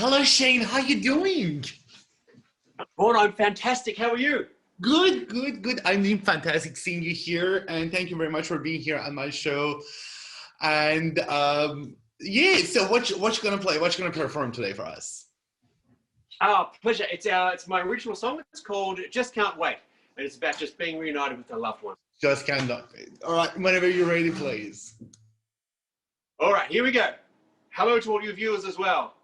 Hello, Shane. How you doing? Borna, I'm fantastic. How are you? Good. I'm doing fantastic seeing you here, and thank you very much for being here on my show. And yeah, so what you gonna play? What you gonna perform today for us? Pleasure. It's my original song. It's called "Just Can't Wait," and it's about just being reunited with a loved one. Just can't wait. All right, whenever you're ready, please. All right, here we go. Hello to all you viewers as well.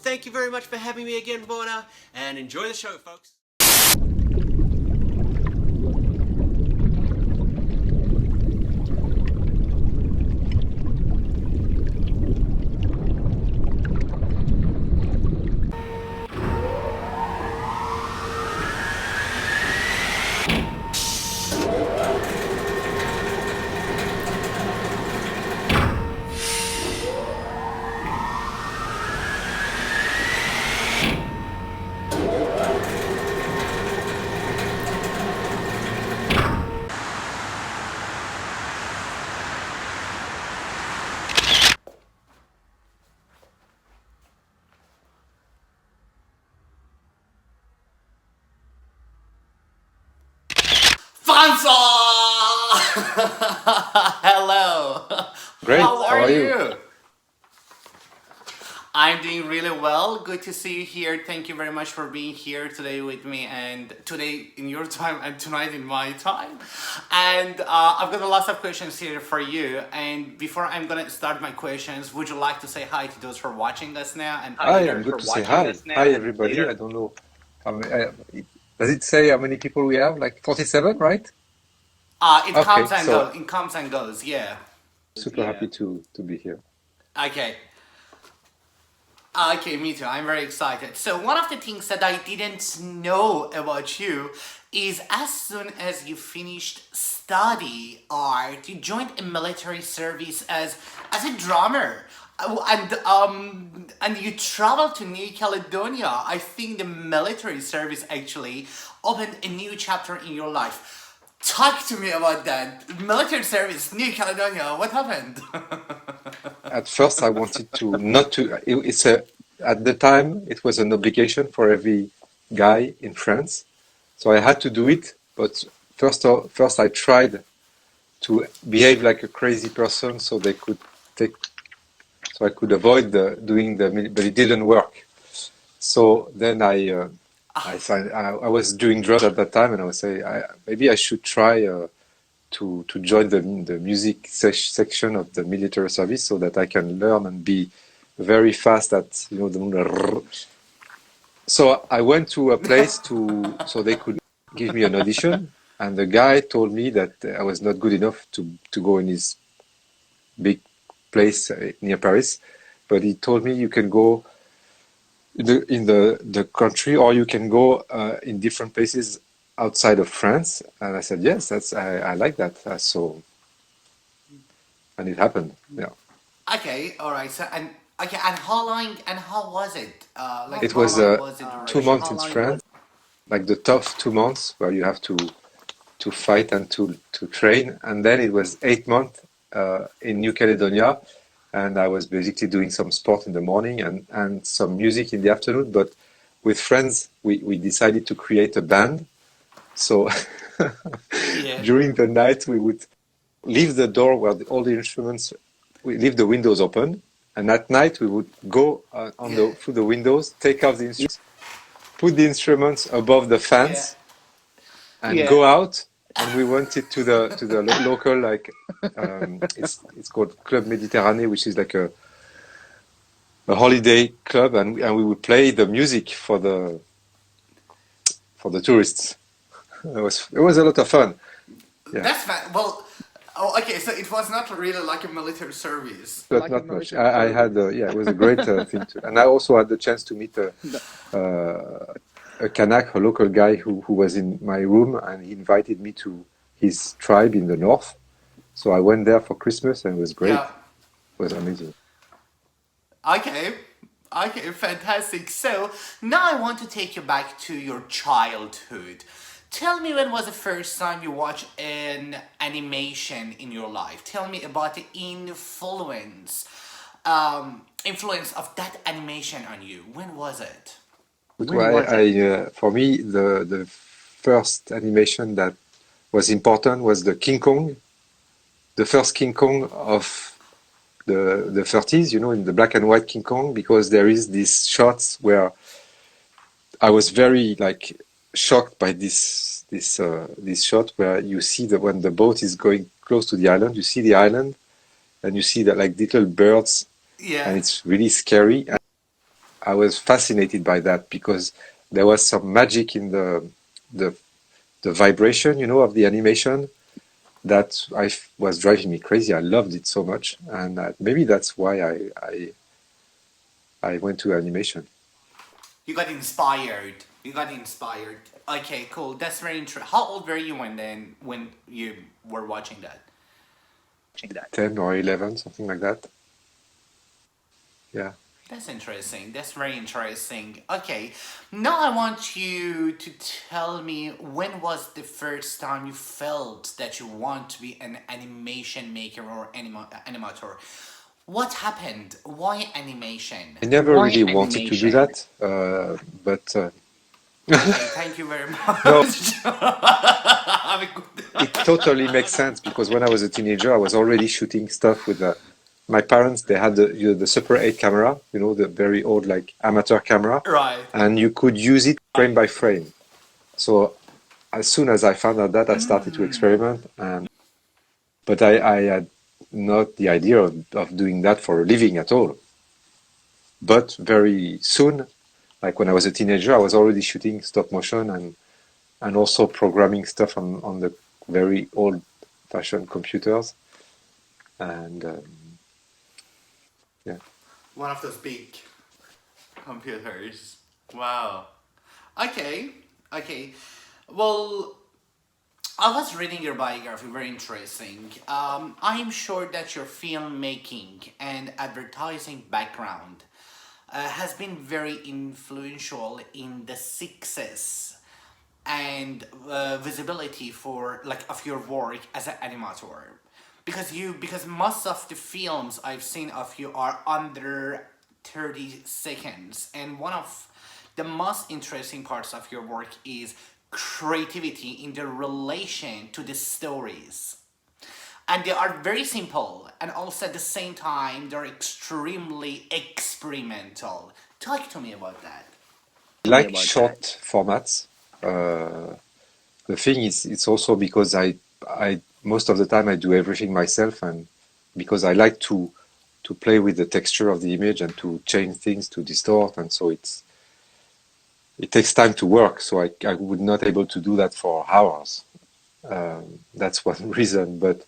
Thank you very much for having me again, Borna, and enjoy the show, folks. Francois! Hello. Great. How are you? I'm doing really well. Good to see you here. Thank you very much for being here today with me, and today in your time and tonight in my time. And I've got a lot of questions here for you. And before I'm gonna start my questions, would you like to say hi to those who are watching us now? And Hi, I'm good to say hi. Hi, everybody. I don't know. Does it say how many people we have? Like 47, right? It Okay, comes and so goes. It comes and goes. Yeah. super happy to be here. Okay. Okay, me too. I'm very excited. So one of the things that I didn't know about you is as soon as you finished study art, you joined a military service as a drummer. And you traveled to New Caledonia. I think the military service actually opened a new chapter in your life. Talk to me about that. Military service, New Caledonia. What happened? At first, I wanted to not to. It's a at the time it was an obligation for every guy in France, so I had to do it. But first I tried to behave like a crazy person, so they could take, so I could avoid doing but it didn't work. So then I was doing drums at that time, and I was saying maybe I should try to join the music section of the military service so that I can learn and be very fast at the. So I went to a place so they could give me an audition, and the guy told me that I was not good enough to go in his big place near Paris, but he told me you can go in the country, or you can go in different places outside of France. And I said yes, I like that. And it happened. Yeah. Okay, all right. So and how long and how was it? Like It how was long was the 2 months duration? in France, like the tough 2 months where you have to fight and to train, and then it was 8 months in New Caledonia, and I was basically doing some sport in the morning and some music in the afternoon. But with friends, we decided to create a band. So Yeah. during the night, we would leave the door where all the instruments, we leave the windows open, and at night we would go through the windows, take out the instruments, put the instruments above the fans, and go out. And we went to the local, like it's called Club Méditerranée, which is like a holiday club, and we would play the music for the tourists. It was a lot of fun. Yeah. That's fine. Well, oh, okay. So it was not really like a military service. But not much. I had, it was a great thing to, and I also had the chance to meet a Kanak, a local guy who was in my room, and he invited me to his tribe in the north. So I went there for Christmas, and it was great. Yeah. It was amazing. Okay. Okay, fantastic. So now I want to take you back to your childhood. Tell me, when was the first time you watched an animation in your life? Tell me about the influence of that animation on you. When was it? For me, the first animation that was important was the King Kong, the first King Kong of the 30s, in the black and white King Kong, because there is these shots where I was very shocked by this shot where you see that when the boat is going close to the island, you see the island, and you see that little birds, and it's really scary. And I was fascinated by that because there was some magic in the vibration, of the animation that was driving me crazy. I loved it so much, and maybe that's why I went to animation. You got inspired. Okay, cool. That's very interesting. How old were you when you were watching that? 10 or 11, something like that. Yeah. That's interesting. That's very interesting. Okay, now I want you to tell me, when was the first time you felt that you want to be an animation maker or animator? What happened? Why animation? I never really wanted to do that, but... Okay, thank you very much. No, it totally makes sense, because when I was a teenager, I was already shooting stuff with my parents, they had the Super 8 camera, the very old like amateur camera, Right. and you could use it frame by frame. So as soon as I found out that, I started to experiment, but I had not the idea of doing that for a living at all. But very soon, like when I was a teenager, I was already shooting stop motion and also programming stuff on the very old-fashioned computers. And yeah. One of those big computers. Wow. Okay. Well, I was reading your biography, very interesting. I am sure that your filmmaking and advertising background has been very influential in the success and visibility for like of your work as an animator, because most of the films I've seen of you are under 30 seconds, and one of the most interesting parts of your work is creativity in the relation to the stories, and they are very simple and also at the same time they're extremely experimental. Talk to me about that. I like short formats. The thing is, it's also because I most of the time I do everything myself, and because I like to play with the texture of the image and to change things, to distort, and so it takes time to work. So I would not able to do that for hours. That's one reason. But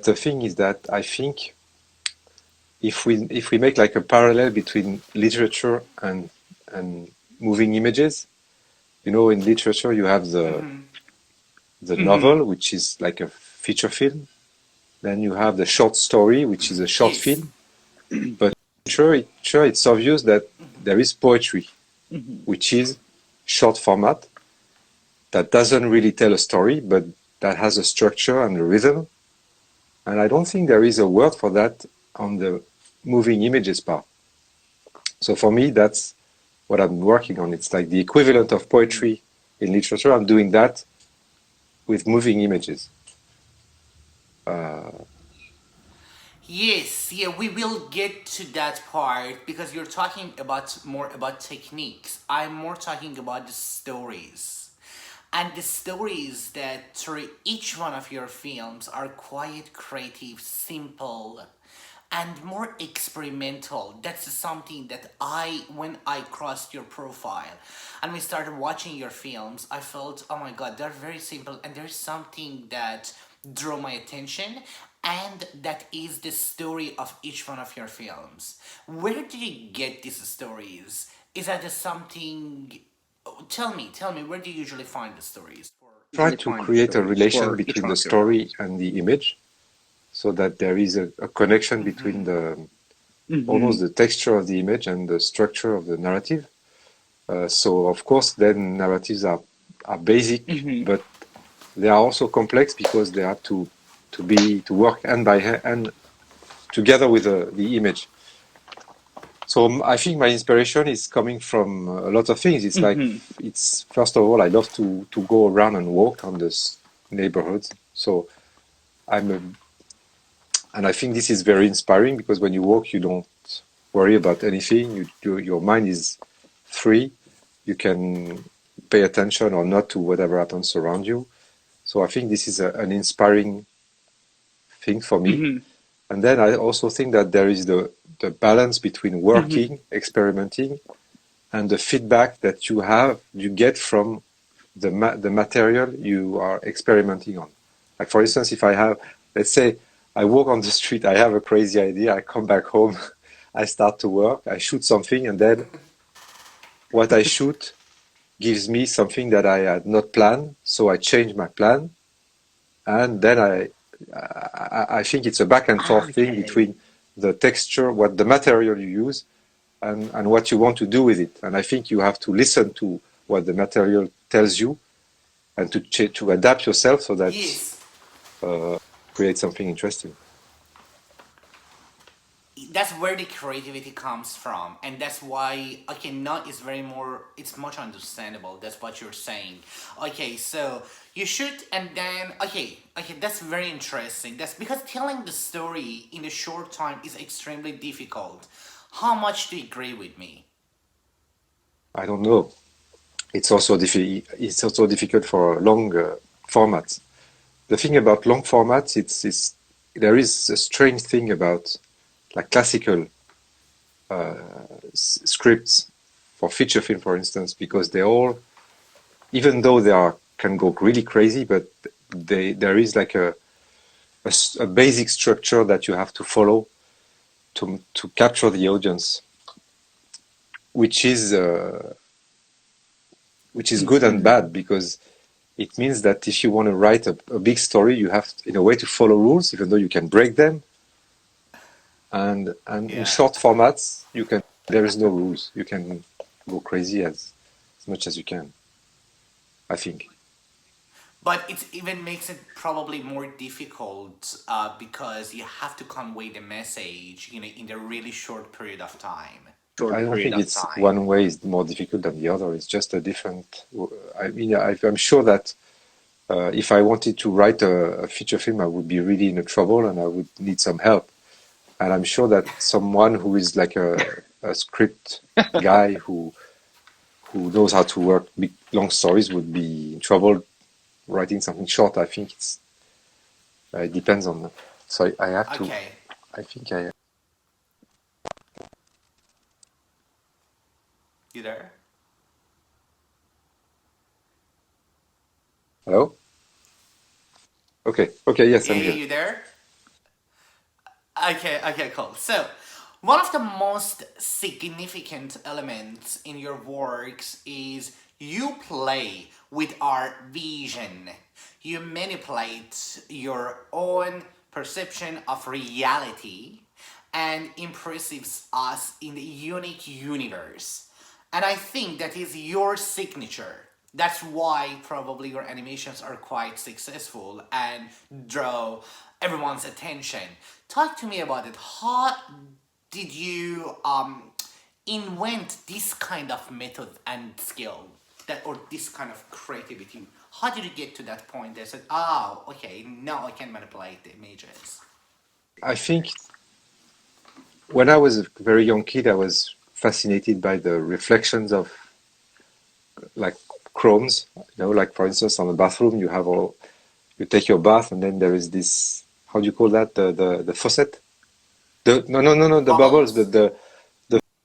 the thing is that I think if we make like a parallel between literature and moving images, in literature you have the novel, which is like a feature film. Then you have the short story, which is a short Yes. film. But sure, it's obvious that there is poetry, which is short format that doesn't really tell a story, but that has a structure and a rhythm. And I don't think there is a word for that on the moving images part. So for me, that's what I'm working on. It's like the equivalent of poetry in literature. I'm doing that with moving images. Yes, yeah, we will get to that part because you're talking about more about techniques. I'm more talking about the stories. And the stories that through each one of your films are quite creative, simple, and more experimental. That's something that when I crossed your profile and we started watching your films, I felt, oh my god, they're very simple, and there's something that drew my attention, and that is the story of each one of your films. Where do you get these stories? Is that something? Tell me, where do you usually find the stories? Try to create a relation between the story and the image, so that there is a connection between almost the texture of the image and the structure of the narrative. So of course, then narratives are basic, but they are also complex because they have to work hand by hand together with the image. So I think my inspiration is coming from a lot of things. It's like it's first of all, I love to go around and walk on this neighborhoods. So and I think this is very inspiring because when you walk, you don't worry about anything. Your mind is free. You can pay attention or not to whatever happens around you. So I think this is an inspiring thing for me. And then I also think that there is the balance between working, experimenting, and the feedback that you get from the material you are experimenting on. Like for instance, if I have, let's say, I walk on the street, I have a crazy idea, I come back home, I start to work, I shoot something, and then what I shoot gives me something that I had not planned, so I change my plan, and then I think it's a back and forth thing between the texture, what the material you use, and what you want to do with it. And I think you have to listen to what the material tells you, and to adapt yourself so that Yes, create something interesting. that's where the creativity comes from, and that's why okay, not is very more. It's much understandable. That's what you're saying. Okay, so you shoot, and then okay, that's very interesting. That's because telling the story in a short time is extremely difficult. How much do you agree with me? I don't know. It's also difficult for long formats. The thing about long formats, it's there is a strange thing about like classical scripts for feature film, for instance, because they all, even though they are can go really crazy, but there is like a basic structure that you have to follow to capture the audience, which is good and bad, because it means that if you want to write a big story, you have in a way to follow rules, even though you can break them. And in short formats, there is no rules. You can go crazy as much as you can, I think. But it even makes it probably more difficult because you have to convey the message, in a really short period of time. I don't think it's one way is more difficult than the other. It's just a different. I mean, I'm sure that if I wanted to write a feature film, I would be really in trouble and I would need some help. And I'm sure that someone who is like a script guy who knows how to work big long stories would be in trouble writing something short. I think it depends on. So I have to. Okay. I think I. You there? Hello? Okay, yes, I'm Yeah, here. you there? Okay, cool. So, one of the most significant elements in your works is you play with our vision. You manipulate your own perception of reality and impresses us in a unique universe. And I think that is your signature. That's why probably your animations are quite successful and draw everyone's attention. Talk to me about it. How did you invent this kind of method and skill, or this kind of creativity? How did you get to that point that said, "Oh, okay, now I can manipulate the images"? I think when I was a very young kid, I was fascinated by the reflections of like chromes. Like for instance, on the bathroom, you take your bath, and then there is this. How do you call that? The faucet. No, the bubbles. The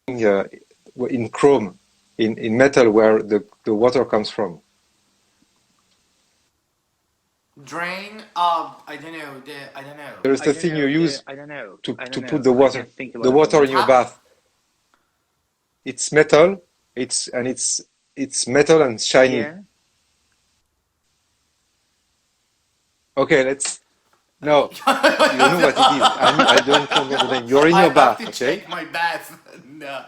thing in chrome, in metal, where the water comes from. Drain. I don't know. I don't know. There is the thing you use to put the water in your Tap. bath. It's metal. It's metal and shiny. Yeah. Okay, let's. No, you know what it is. I don't remember the name. You're in your bath, I have to okay? check my bath. No.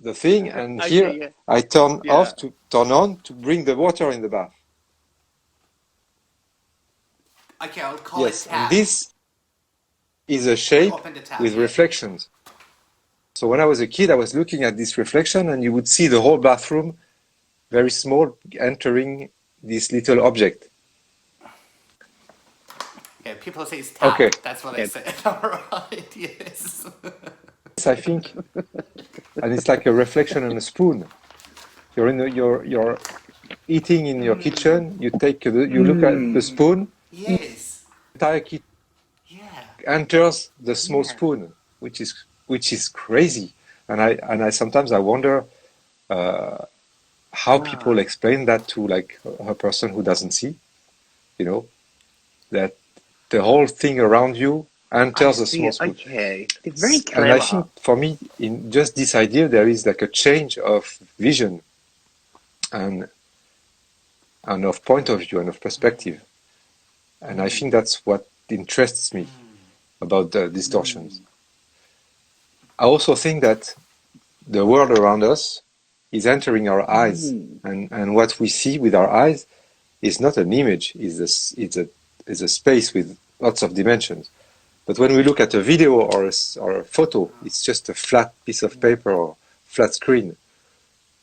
The thing, and Okay, here yeah. I turn Yeah. off to turn on to bring the water in the bath. Okay, I'll call Yes, it and tap. this is a shape Open the tab, with yeah. reflections. So when I was a kid, I was looking at this reflection, and you would see the whole bathroom, very small, entering this little object. Okay, people say it's tap. Okay. That's what I said. Alright, yes. I think, and it's like a reflection on a spoon. You're eating in your kitchen. You look at the spoon. Yes. Entire kitchen Yeah. enters the small spoon, which is crazy. And I sometimes I wonder how people explain that to like a person who doesn't see. That the whole thing around you enters a small spoon. Okay, it's very And I clever. think for me, in just this idea, there is like a change of vision and of point of view and of perspective. And I think that's what interests me about the distortions. I also think that the world around us is entering our eyes, and what we see with our eyes is not an image; it's a space with lots of dimensions. But when we look at a video or a photo, it's just a flat piece of paper or flat screen.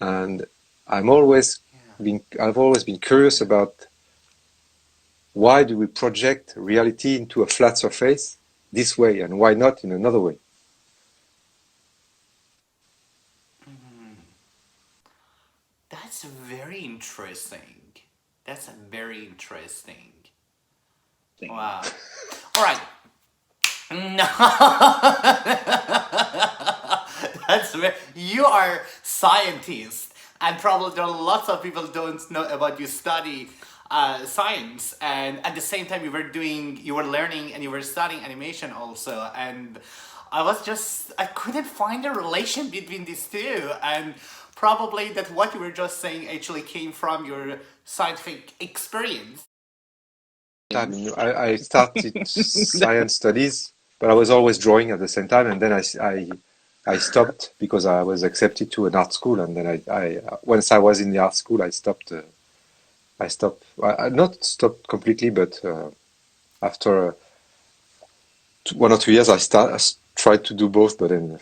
And I've always been curious about why do we project reality into a flat surface this way, and why not in another way? That's very interesting. That's very interesting. Wow. All right. No. That's very, you are scientist, and probably there are lots of people don't know about you study science, and at the same time you were learning and you were studying animation also, and I couldn't find a relation between these two, and probably that what you were just saying actually came from your scientific experience. I started science studies, but I was always drawing at the same time, and then I stopped because I was accepted to an art school, and then I once I was in the art school, I stopped. I not stopped completely, but after 1 or 2 years, I tried to do both, but then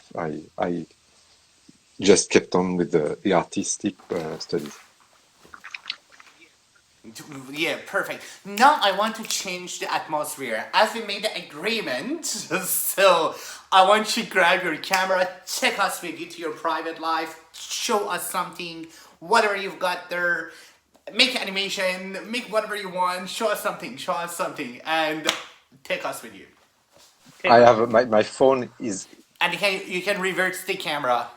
I just kept on with the artistic studies. Yeah, perfect. Now I want to change the atmosphere. As we made the agreement, so I want you to grab your camera, take us with you to your private life, show us something, whatever you've got there, make animation, make whatever you want, show us something, and take us with you. I have my phone is. And you can reverse the camera.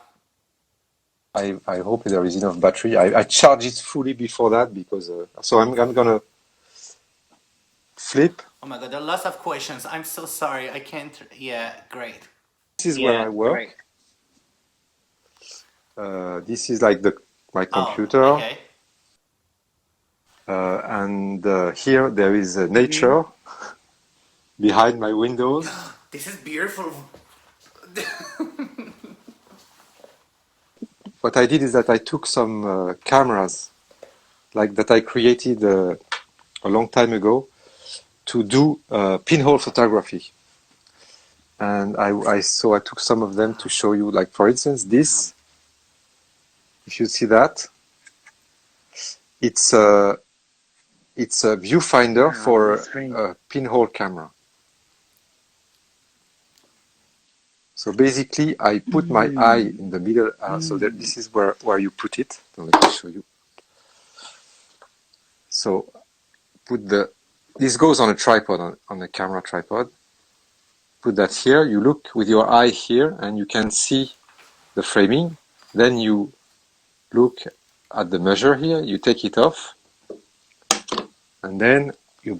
I hope there is enough battery. I charge it fully before that because so I'm gonna flip. Oh my god, there are lots of questions. I'm so sorry. I can't. Yeah, great. This is where I work. This is like my computer. Oh, okay. And here there is nature behind my windows. This is beautiful. What I did is that I took some cameras, like that I created a long time ago, to do pinhole photography. And I took some of them to show you, like for instance this. If you see that, it's a viewfinder for a pinhole camera. So basically, I put my eye in the middle, so that this is where you put it. So let me show you. So this goes on a tripod, on a camera tripod. Put that here. You look with your eye here, and you can see the framing. Then you look at the measure here. You take it off, and then you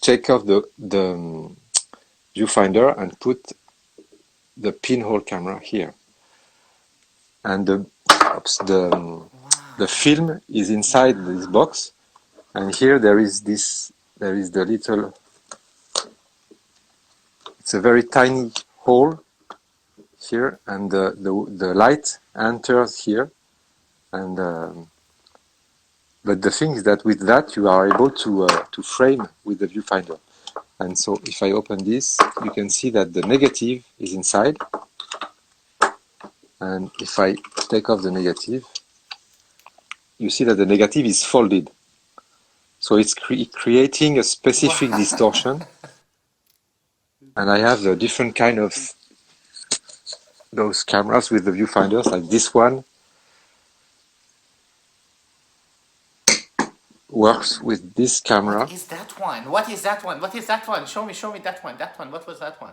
take off the viewfinder and put the pinhole camera here, and the film is inside this box, and here there is the little. It's a very tiny hole here, and the light enters here, and but the thing is that with that you are able to frame with the viewfinder. And so if I open this, you can see that the negative is inside. And if I take off the negative, you see that the negative is folded. So it's creating a specific distortion. And I have the different kind of those cameras with the viewfinders, like this one. Works with this camera. What is that one? What is that one? What is that one? Show me that one. That one. What was that one?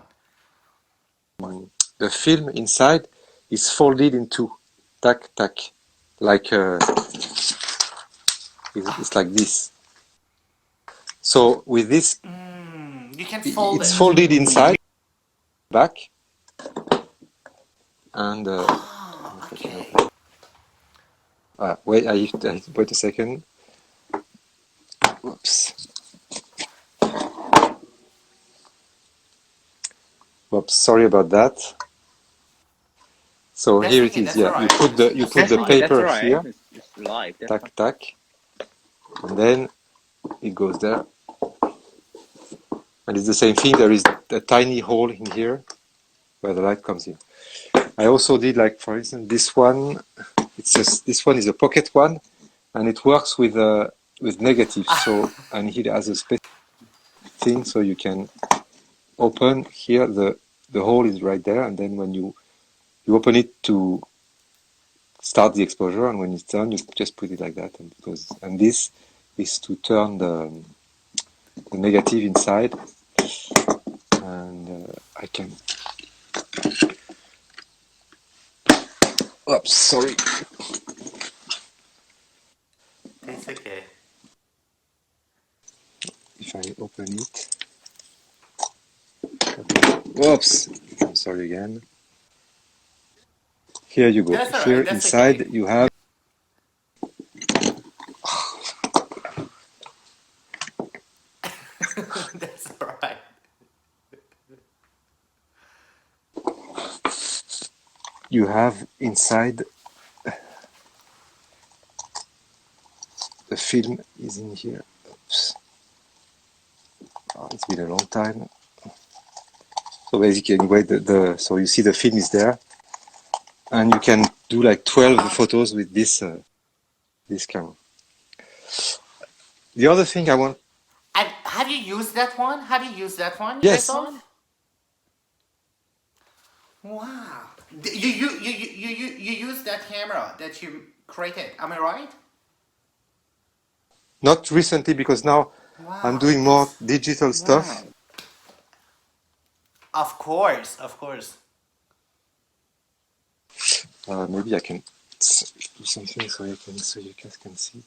The film inside is folded into tack, like it's like this. So with this, you can fold it's folded inside, back, and okay. Wait a second. Whoops. Whoops, sorry about that. So That's here okay, it is. that's Yeah, alright. you put the paper That's here. It's live. Tack, and then it goes there. And it's the same thing. There is a tiny hole in here where the light comes in. I also did, like, for instance, this one. This one is a pocket one, and it works with negatives. So, and it has a special thing, so you can open here. The hole is right there, and then when you open it to start the exposure, and when it's done, you just put it like that, and this is to turn the negative inside, and I can. Oops, sorry. It's okay. If I open it. Oops, I'm sorry again. Here you go. That's all Here right. That's inside okay. you have. That's all right. You have inside the film is in here. Oops. Oh, it's been a long time. So basically, anyway, so you see the film is there, and you can do like 12 photos with this camera. The other thing I want. And have you used that one? Have you used that one Yes. yourself? Wow. You use that camera that you created. Am I right? Not recently, because now I'm Wow. doing more digital stuff. Of course. Of course. Maybe I can do something so you guys can see.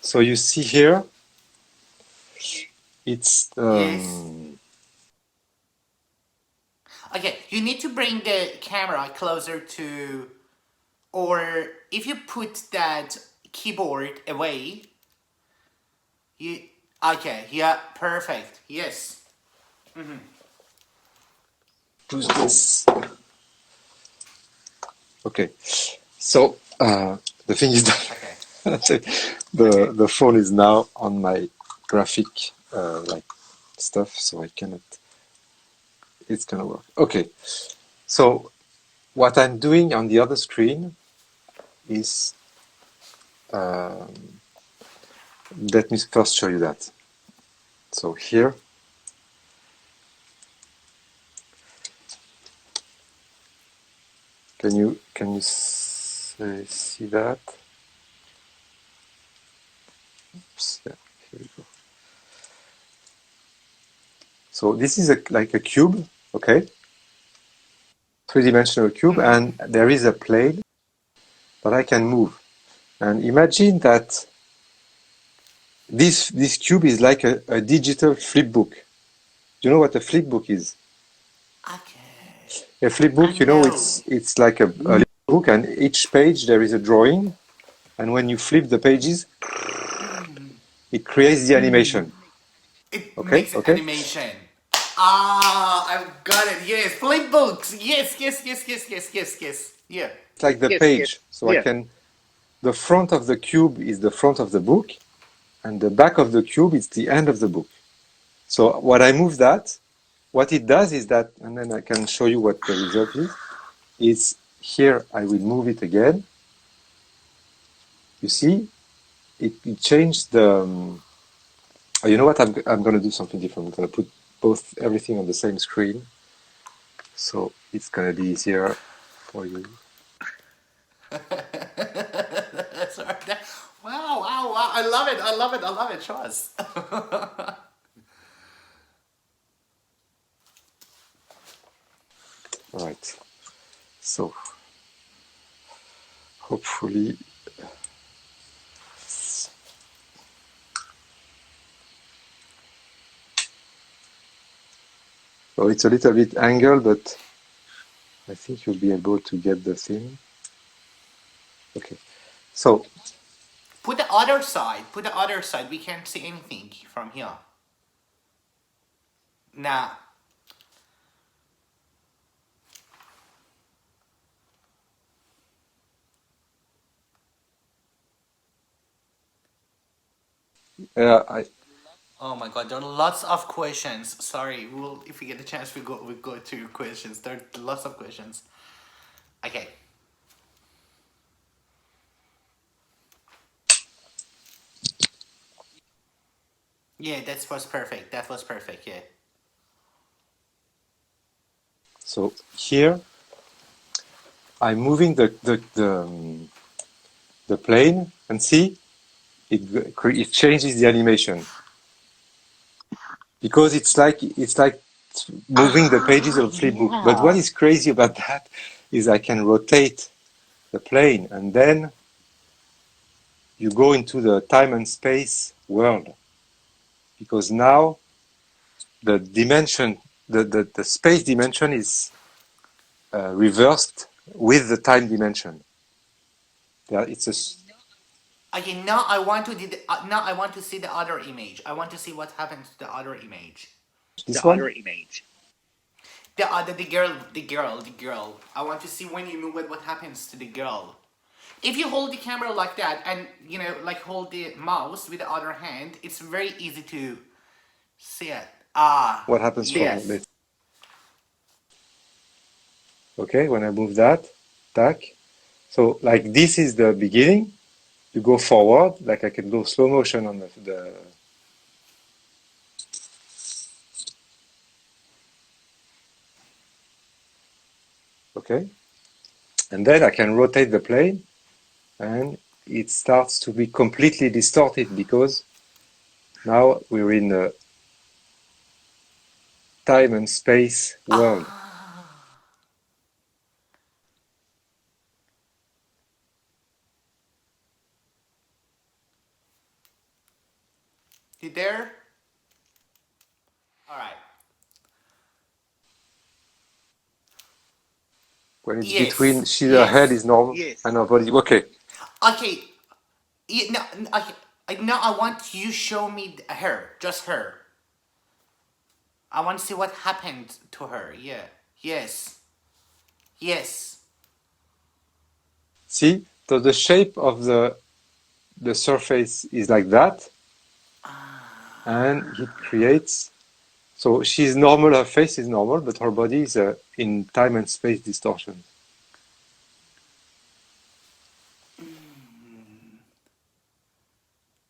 So you see here, it's Yes. Okay, you need to bring the camera closer to, or if you put that keyboard away, you, okay, yeah, perfect, yes. choose this. Okay, so the thing is that Okay. the phone is now on my graphic like stuff, so I cannot. It's gonna work. Okay, so what I'm doing on the other screen is let me first show you that. So here, can you see that? Oops, yeah, here we go. So this is like a cube, okay? Three-dimensional cube, and there is a plane that I can move. And imagine that this cube is like a digital flip book. Do you know what a flip book is? Okay. A flip book, you know, it's like a little book, and each page there is a drawing, and when you flip the pages, it creates the animation. It Okay, makes okay. animation. Ah, I've got it. Yes, flip books. Yes, yes, yes, yes, yes, yes, yes. Yeah. It's like the page. So I can. The front of the cube is the front of the book, and the back of the cube is the end of the book. So when I move that, what it does is that, and then I can show you what the result is here I will move it again. You see, it changed the, you know what, I'm going to do something different. I'm going to put everything on the same screen. So it's going to be easier for you. Sorry. Wow, wow, wow. I love it. I love it. I love it. Show us. All right. So hopefully. So it's a little bit angled, but I think you'll be able to get the thing. Okay. So Put the other side. Put the other side. We can't see anything from here. Now. I Oh my God, there are lots of questions. Sorry, we'll if we get a chance, we go to your questions. There are lots of questions. Okay. Yeah, that was perfect. That was perfect. Yeah. so here I'm moving the plane and see it changes the animation because it's like moving the pages of a flip book. But what is crazy about that is I can rotate the plane and then you go into the time and space world because now the dimension, the space dimension is reversed with the time dimension. Yeah, it's a Okay, now I want to now I want to see the other image. I want to see what happens to the other image. this one. The girl. I want to see when you move it, what happens to the girl. If you hold the camera like that and like hold the mouse with the other hand, it's very easy to see it. Ah, What happens from yes. this? Okay, when I move that, tack. So like this is the beginning. You go forward, like I can go slow motion on the okay, and then I can rotate the plane, and it starts to be completely distorted because now we're in a time and space world. You there? All right. When it's Yes. between, her head Yes. is normal and her body. Okay, Okay. No, okay. Now I want you show me her, just her. I want to see what happened to her. Yeah. Yes. Yes. see, so the shape of the surface is like that, and it creates. So she's normal, her face is normal, but her body is in time and space distortion.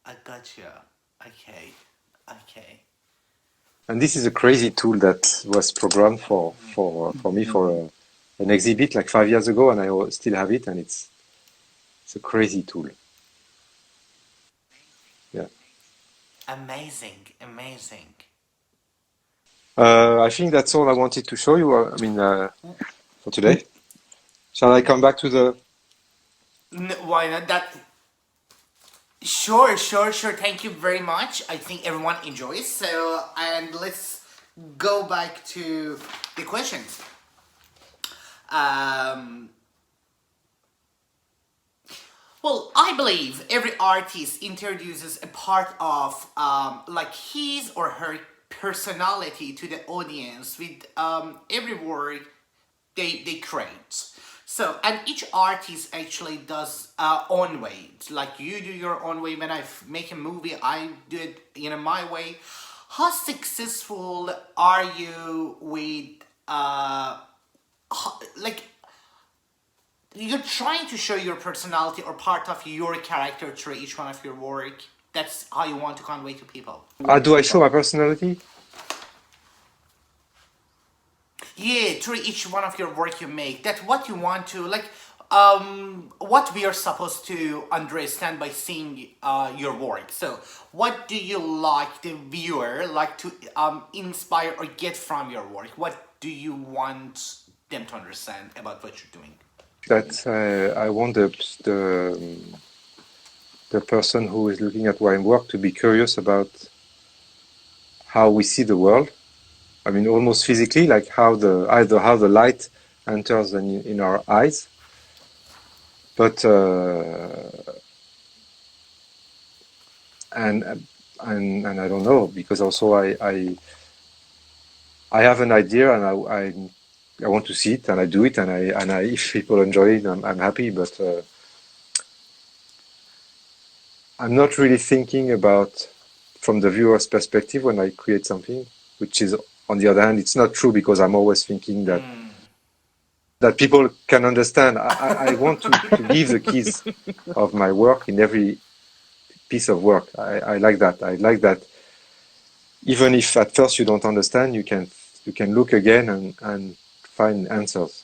I gotcha. Okay. Okay. And this is a crazy tool that was programmed for me for an exhibit like 5 years ago, and I still have it, and it's a crazy tool. Yeah. Amazing. Amazing. I think that's all I wanted to show you. I mean, for today. Shall I come back to the? Why not? That. Sure, sure, sure. Thank you very much. I think everyone enjoys. So, and let's go back to the questions. Um, well, I believe every artist introduces a part of like his or her personality to the audience with every work they create. So, and each artist actually does own way. It's like you do your own way. When make a movie, I do it my way. How successful are you with like you're trying to show your personality or part of your character through each one of your work? That's how you want to convey to people. Do I show my personality? Yeah, through each one of your work you make. That's what you want to like. What we are supposed to understand by seeing your work. So, what do you like the viewer like to inspire or get from your work? What do you want them to understand about what you're doing? That I want the person who is looking at my work to be curious about how we see the world. I mean, almost physically, like how the light enters in our eyes. But and I don't know, because also I have an idea, and I want to see it, and I do it, and I if people enjoy it, I'm happy. But I'm not really thinking about from the viewer's perspective when I create something, which is, on the other hand, it's not true because I'm always thinking that people can understand. I want to give the keys of my work in every piece of work. I like that. I like that even if at first you don't understand, you can look again and find answers.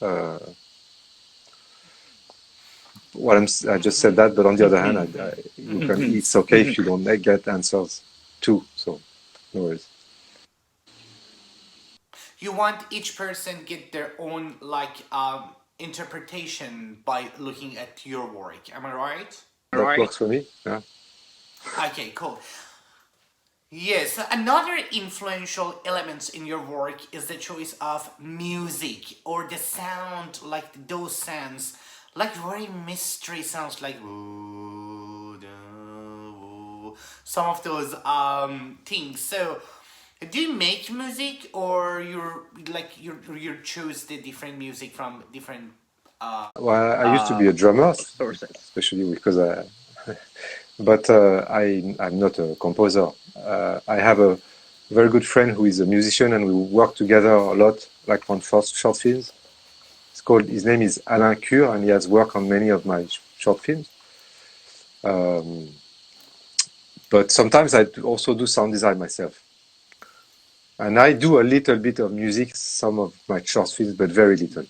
I just said that, but on the other hand, it's okay if you don't get answers too. So, no worries. You want each person get their own interpretation by looking at your work. Am I right? That works for me. Yeah. Okay, cool. Yes, another influential element in your work is the choice of music or the sound, like those sounds, like very mystery sounds, like some of those things. So, do you make music, or you choose the different music from different? Well, I used to be a drummer, especially because but I'm not a composer. I have a very good friend who is a musician, and we work together a lot, like on short films. His name is Alain Cure, and he has worked on many of my short films. But sometimes I also do sound design myself. And I do a little bit of music, some of my short films, but very little.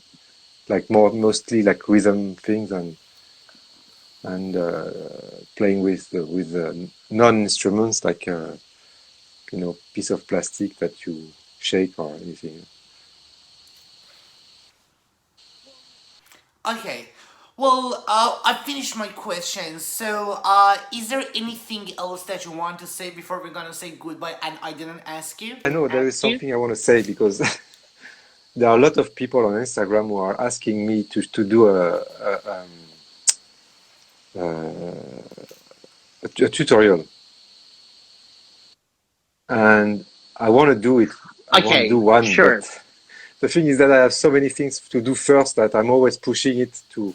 Like mostly like rhythm things and playing with non-instruments, like piece of plastic that you shake or anything. Okay. Well, I finished my questions. So, is there anything else that you want to say before we're gonna say goodbye? And I didn't ask you. I know there is something I want to say because there are a lot of people on Instagram who are asking me to do a tutorial, and I want to do it. I want to do one, sure. But the thing is that I have so many things to do first that I'm always pushing it to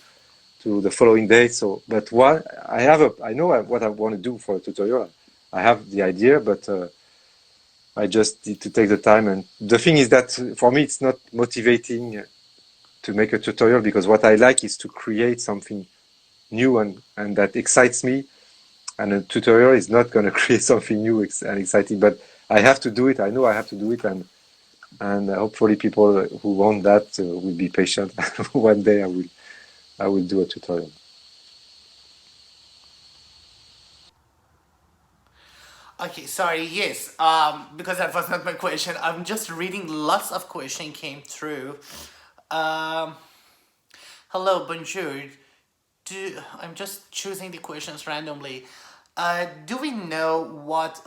the following day. So, but I know what I want to do for a tutorial. I have the idea, but I just need to take the time. And the thing is that for me, it's not motivating to make a tutorial, because what I like is to create something new and that excites me. And a tutorial is not going to create something new and exciting, but I have to do it. I know I have to do it, and hopefully people who want that will be patient. One day I will do a tutorial. Okay, sorry. Yes, because that was not my question. I'm just reading. Lots of questions came through. Um, Hello, bonjour. I'm just choosing the questions randomly. Do we know what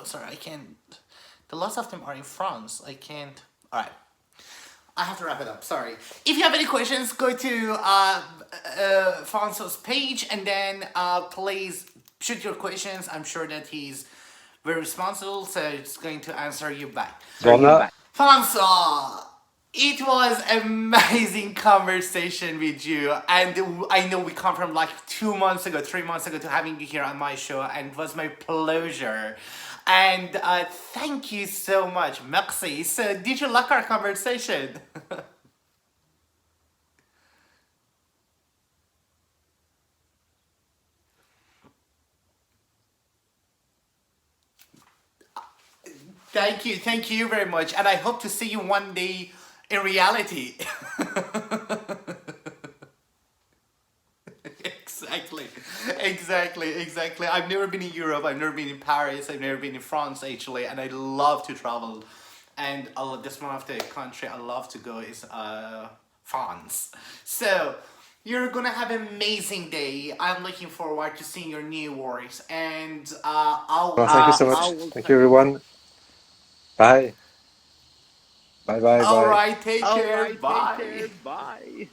sorry, I can't. The lots of them are in France. I can't. All right. I have to wrap it up. Sorry. If you have any questions, go to Francois's page and then please shoot your questions. I'm sure that he's very responsible, so it's going to answer you back. Borna, Francois, it was amazing conversation with you, and I know we come from like 2 months ago, 3 months ago to having you here on my show, and it was my pleasure. And thank you so much, merci. So, did you like our conversation? Thank you very much, and I hope to see you one day in reality. Exactly. I've never been in Europe. I've never been in Paris. I've never been in France actually, and I love to travel. And this one of the country I love to go is France. So you're gonna have an amazing day. I'm looking forward to seeing your new works, and well, thank you so much. Thank you, everyone. Bye. Bye. All right, take care. Bye. Bye.